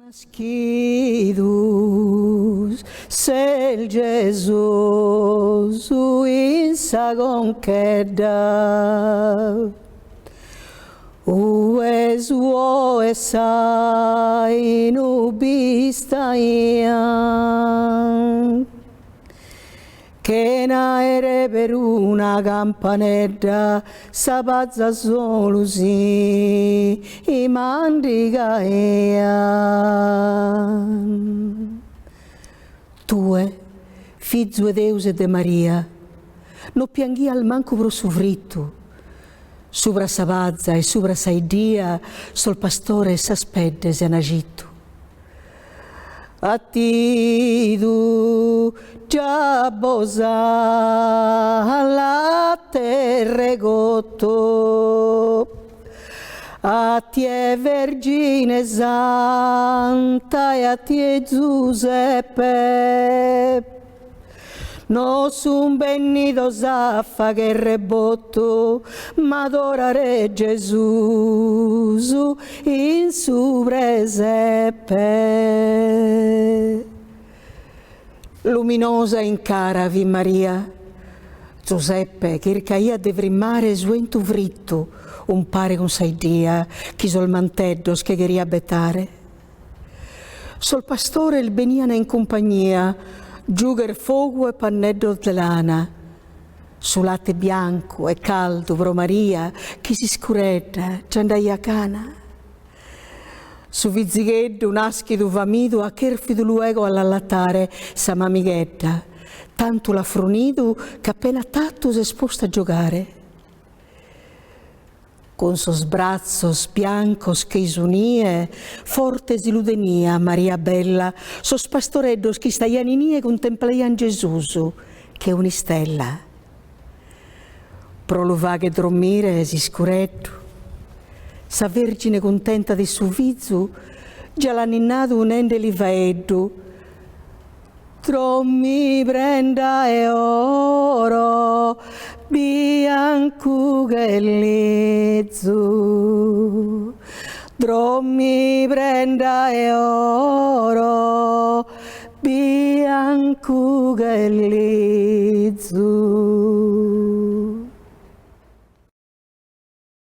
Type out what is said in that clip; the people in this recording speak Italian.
Nascidos sel Jesus in sa conqueda, o es o esai nu bistaian, che naere per una campanetta sapazza solo sì i mandigaian. Tue, figlio de Deus e de Maria, non pianghi al manco pro soffritto, sopra sa pazza e sopra sa idea, sol pastore s'aspetta se n'agitto. A ti tu già bosa la terra gotto, a ti è Vergine Santa e a ti è Giuseppe. Non son benito saffa che rebotto, ma adorare Gesù in su presepe. Luminosa in cara vi Maria, Giuseppe che ricaia de vrimmare suento fritto, un pare con saidia, chi sol manteddos che queria abetare. Sol pastore il beniana in compagnia, giuger fuoco e panneddo de lana, su latte bianco e caldo pro Maria, chi si scuredda, giandaia cana. Su vizigheddu naschidu vamidu a cherfidu luego all'allattare sa mamighedda, tanto la frunidu che appena tatto si è esposta a giocare. Con sos brazzos biancos che isunie, forte siludenia Maria bella, sos pastoreddos che staian inie contemplaian Gesusu, che è un'istella. Pro lo vaghe dormire si scuretto, sa vergine contenta di suo vizu, già l'ha ninnato un'ende li vaeddu, Trommi prenda e oro, bianco che lezzo. Trommi prenda e oro, bianco che lezzo.